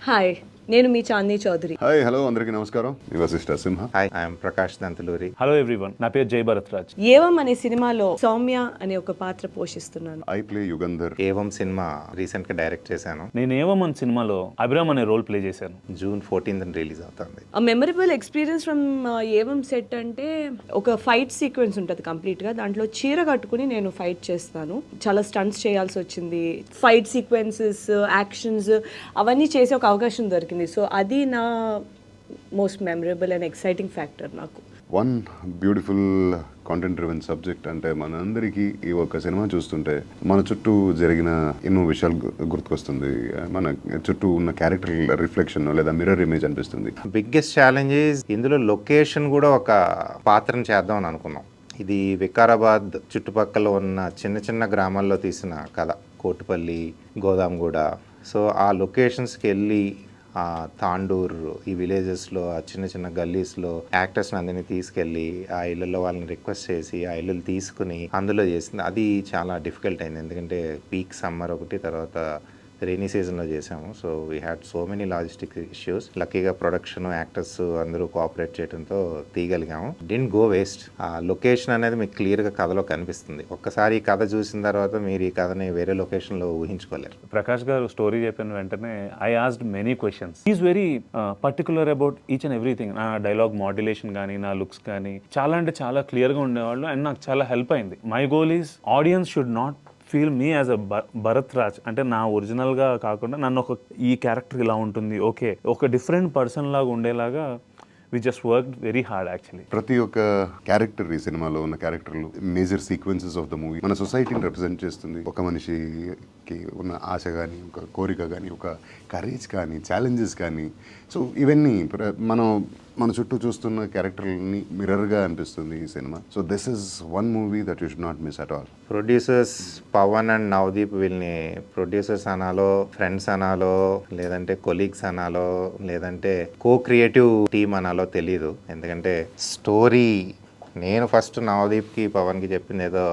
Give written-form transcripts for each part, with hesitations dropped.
Hi, నేను మీ Chandi Chowdary. Hi hello అందరికీ నమస్కారం. మీ Vasishta Simha. Hi, I'm Prakash Dantaluri. Hello everyone, నా పేరు జై భరత్ రాజ్. ఏవం అనే సినిమాలో సౌమ్య అనే ఒక పాత్ర పోషిస్తున్నాను. I play Yugandhar. Evam cinema recent గా డైరెక్ట్ చేశాను. నేను ఏవమన్ సినిమాలో అభిరామ్ అనే రోల్ ప్లే చేశాను. జూన్ 14th రిలీజ్ అవుతుంది. ఆ memorable experience from Evam set అంటే ఒక ఫైట్ సీక్వెన్స్ ఉంటుంది కంప్లీట్ గా. దాంట్లో చీర కట్టుకుని నేను ఫైట్ చేస్తాను. చాలా స్టంట్స్ చేయాల్సి వచ్చింది. ఫైట్ సీక్వెన్సెస్, యాక్షన్స్ అవన్నీ చేసే ఒక అవకాశం దొరికింది. సో అది నా most memorable and exciting factor నాకు. One beautiful content driven subject. అంటే మనందరికీ ఈ ఒక్క సినిమా చూస్తుంటే మన చుట్టూ జరిగిన ఎన్నో విషయాలు గుర్తుకొస్తుంది. మన చుట్టూ ఉన్న క్యారెక్టర్ రిఫ్లెక్షన్ లేదా మిర్రర్ ఇమేజ్ అనిపిస్తుంది. బిగ్గెస్ట్ ఛాలెంజ్ ఇందులో లొకేషన్ కూడా ఒక పాత్రను చేద్దాం అని అనుకున్నాం. ఇది వికారాబాద్ చుట్టుపక్కల ఉన్న చిన్న చిన్న గ్రామాల్లో తీసిన కథ. కోటిపల్లి, గోదాంగూడ. సో ఆ లొకేషన్స్కి వెళ్ళి ఆ తాండూర్, ఈ విలేజెస్లో, ఆ చిన్న చిన్న గల్లీస్లో యాక్టర్స్ని అందరినీ తీసుకెళ్ళి ఆ ఇళ్ళల్లో వాళ్ళని రిక్వెస్ట్ చేసి ఆ ఇళ్ళు తీసుకుని అందులో చేసింది. అది చాలా డిఫికల్ట్ అయింది. ఎందుకంటే పీక్ సమ్మర్ ఒకటి, తర్వాత రైనీ సీజన్లో చేసాము. So we had so many logistic issues. లక్కీగా ప్రొడక్షన్, యాక్టర్స్ అందరూ కోఆపరేట్ చేయడంతో తీయగలిగాము. Didn't go waste. ఆ లొకేషన్ అనేది మీకు క్లియర్గా కథలో కనిపిస్తుంది. ఒక్కసారి ఈ కథ చూసిన తర్వాత మీరు ఈ కథని వేరే లొకేషన్లో ఊహించుకోలేరు. ప్రకాష్ గారు స్టోరీ చెప్పిన వెంటనే I asked many questions. Is very particular about each and everything. నా డైలాగ్ మాడ్యులేషన్ కానీ, నా లుక్స్ కానీ చాలా అంటే చాలా క్లియర్గా ఉండేవాళ్ళు. అండ్ నాకు చాలా హెల్ప్ అయింది. My goal is audience should not feel me as a Bharat Raj. అంటే నా ఒరిజినల్గా కాకుండా నన్ను ఒక ఈ క్యారెక్టర్ ఇలా ఉంటుంది, ఓకే ఒక డిఫరెంట్ పర్సన్ లాగా ఉండేలాగా we just worked very hard actually. ప్రతి ఒక్క క్యారెక్టర్, ఈ సినిమాలో ఉన్న క్యారెక్టర్లు major sequences of the movie మన సొసైటీని రిప్రజెంట్ చేస్తుంది. ఒక మనిషికి ఉన్న ఆశ కానీ, ఒక కోరిక కానీ, ఒక కరేజ్ కానీ, ఛాలెంజెస్ కానీ. సో ఇవన్నీ మన చుట్టూ చూస్తున్న క్యారెక్టర్ని మిర్రర్గా అనిపిస్తుంది ఈ సినిమా. So this is one movie that you should not miss at all. Producers Pawan and Navdeep, వీళ్ళని ప్రొడ్యూసర్స్ అనాలో, ఫ్రెండ్స్ అనాలో, లేదంటే కొలీగ్స్ అనాలో, లేదంటే కో క్రియేటివ్ టీమ్ అనాలో తెలియదు. ఎందుకంటే స్టోరీ నేను ఫస్ట్ నవదీప్కి, పవన్కి చెప్పింది ఏదో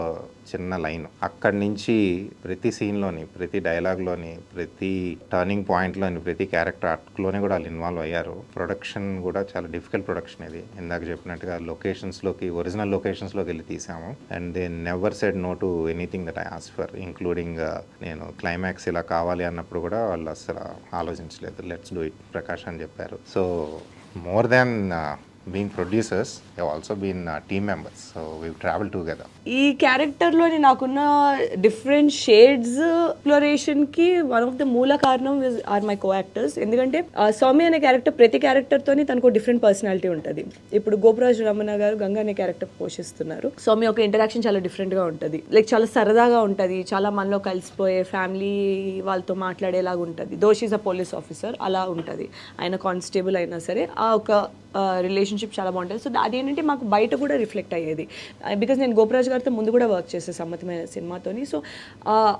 చిన్న లైన్. అక్కడి నుంచి ప్రతి సీన్లోని, ప్రతి డైలాగ్లోని, ప్రతి టర్నింగ్ పాయింట్లోని, ప్రతి క్యారెక్టర్ ఆర్ట్లోనే కూడా వాళ్ళు ఇన్వాల్వ్ అయ్యారు. ప్రొడక్షన్ కూడా చాలా డిఫికల్ట్ ప్రొడక్షన్ ఇది. ఇందాక చెప్పినట్టుగా లొకేషన్స్లోకి, ఒరిజినల్ లొకేషన్స్లోకి వెళ్ళి తీసాము. And they never said no to anything that I ask for, including నేను క్లైమాక్స్ ఇలా కావాలి అన్నప్పుడు కూడా వాళ్ళు అసలు ఆలోచించలేదు. లెట్స్ డూ ఇట్ ప్రకాష్ అని చెప్పారు. So more than being producers, they have also been team members, so we've traveled together. ఈ క్యారెక్టర్లోని నాకున్న డిఫరెంట్ షేడ్స్ ఎక్స్ప్లోరేషన్కి వన్ ఆఫ్ ద మూల కారణం ఆర్ మై కో యాక్టర్స్. ఎందుకంటే సౌమ్య అనే క్యారెక్టర్, ప్రతి క్యారెక్టర్తోని తనకు డిఫరెంట్ పర్సనాలిటీ ఉంటుంది. ఇప్పుడు గోపరాజు రమణ గారు గంగా అనే క్యారెక్టర్ పోషిస్తున్నారు. సౌమ్య ఒక ఇంటరాక్షన్ చాలా డిఫరెంట్గా ఉంటుంది. లైక్ చాలా సరదాగా ఉంటుంది, చాలా మనలో కలిసిపోయే ఫ్యామిలీ వాళ్ళతో మాట్లాడేలాగా ఉంటుంది. దోష్ ఈజ్ అ పోలీస్ ఆఫీసర్ అలా ఉంటుంది. ఆయన కానిస్టేబుల్ అయినా సరే ఆ ఒక రిలేషన్షిప్ చాలా బాగుంటుంది. సో అదేంటంటే మాకు బయట కూడా రిఫ్లెక్ట్ అయ్యేది. బికాజ్ నేను గోపరాజ్ గారితో ముందు కూడా వర్క్ చేసే సమ్మతమైన సినిమాతోని. సో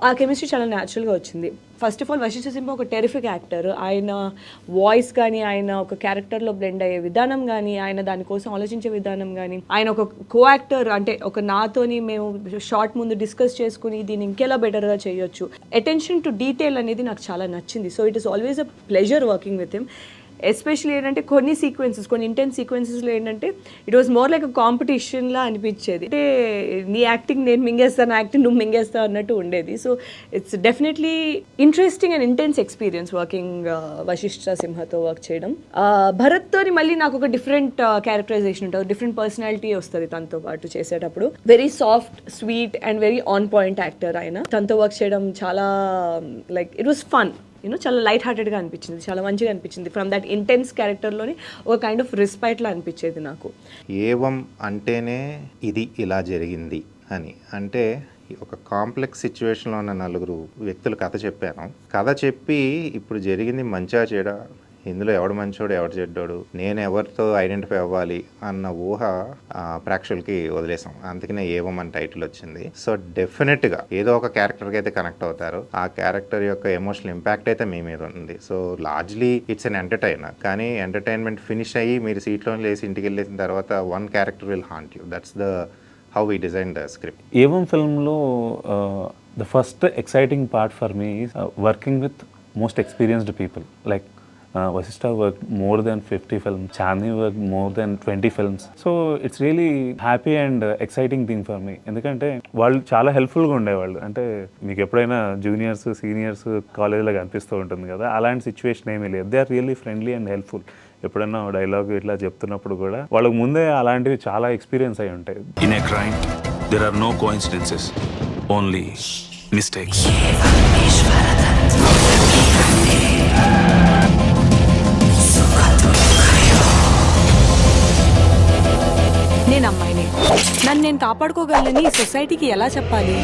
ఆ కెమిస్ట్రీ చాలా న్యాచురల్గా వచ్చింది. ఫస్ట్ ఆఫ్ ఆల్ వశిష్ఠ సింహ ఒక టెరిఫిక్ యాక్టర్. ఆయన వాయిస్ కానీ, ఆయన ఒక క్యారెక్టర్లో బ్లెండ్ అయ్యే విధానం కానీ, ఆయన దానికోసం ఆలోచించే విధానం కానీ, ఆయన ఒక కో యాక్టర్ అంటే ఒక నాతోని మేము షార్ట్ ముందు డిస్కస్ చేసుకుని దీన్ని ఇంకెలా బెటర్గా చేయొచ్చు. అటెన్షన్ టు డీటెయిల్ అనేది నాకు చాలా నచ్చింది. So it is always a pleasure working with him. Especially ఏంటంటే కొన్ని సీక్వెన్సెస్, కొన్ని ఇంటెన్స్ సీక్వెన్సెస్లో ఏంటంటే it was more like a కాంపిటీషన్లా అనిపించేది. అంటే నీ యాక్టింగ్ నేను మింగేస్తాను, యాక్టింగ్ నువ్వు మింగేస్తావు అన్నట్టు ఉండేది. So it's definitely interesting and intense experience working Vasishta సింహతో వర్క్ చేయడం. భరత్తోని మళ్ళీ నాకు ఒక డిఫరెంట్ క్యారెక్టరైజేషన్ ఉంటుంది, డిఫరెంట్ పర్సనాలిటీ వస్తుంది తనతో పాటు చేసేటప్పుడు. Very soft, sweet and very on point actor ఆయన. తనతో వర్క్ చేయడం చాలా లైక్ ఇట్ వాస్ ఫన్. చాలా లైట్ హార్టెడ్గా అనిపించింది, చాలా మంచిగా అనిపించింది. ఫ్రమ్ దట్ ఇంటెన్స్ క్యారెక్టర్లోని ఒక కైండ్ ఆఫ్ రెస్పెక్ట్లా అనిపించేది నాకు. ఏవం అంటేనే ఇది ఇలా జరిగింది అని. అంటే ఒక కాంప్లెక్స్ సిచ్యువేషన్లో ఉన్న నలుగురు వ్యక్తులు కథ చెప్పాను. కథ చెప్పి ఇప్పుడు జరిగింది మంచిగా చెడా, ఇందులో ఎవడు మంచోడు ఎవడు చెడ్డోడు, నేను ఎవరితో ఐడెంటిఫై అవ్వాలి అన్న ఊహ ప్రేక్షకులకి వదిలేసాం. అందుకనే ఏవం అని టైటిల్ వచ్చింది. సో డెఫినెట్గా ఏదో ఒక క్యారెక్టర్కి అయితే కనెక్ట్ అవుతారు. ఆ క్యారెక్టర్ యొక్క ఎమోషనల్ ఇంపాక్ట్ అయితే మీ మీద ఉంది. సో లార్జ్లీ ఇట్స్ అన్ ఎంటర్టైనర్. కానీ ఎంటర్టైన్మెంట్ ఫినిష్ అయ్యి మీరు సీట్లో లేసి ఇంటికి వెళ్ళేసిన తర్వాత one character will haunt you. That's the how we designed the script. Evam ఫిల్మ్లో the first exciting part for me is working with most experienced people. Like Vashishta work more than 50 films, Chandi work more than 20 films. So it's really happy and exciting thing for me. ఎందుకంటే వాళ్ళు చాలా హెల్ప్ఫుల్గా ఉండేవాళ్ళు. అంటే మీకు ఎప్పుడైనా juniors seniors కాలేజ్లో కనిపిస్తూ ఉంటుంది కదా, అలాంటి సిచ్యువేషన్ ఏమీ లేదు. They are really friendly and helpful. ఎప్పుడైనా డైలాగ్ ఇట్లా చెప్తున్నప్పుడు కూడా వాళ్ళకి ముందే అలాంటివి చాలా ఎక్స్పీరియన్స్ అయి ఉంటాయి. In a crime, there are no coincidences, only mistakes. నేను అమ్మాయిని, నన్ను నేను కాపాడుకోగలనని సొసైటీకి ఎలా చెప్పాలి?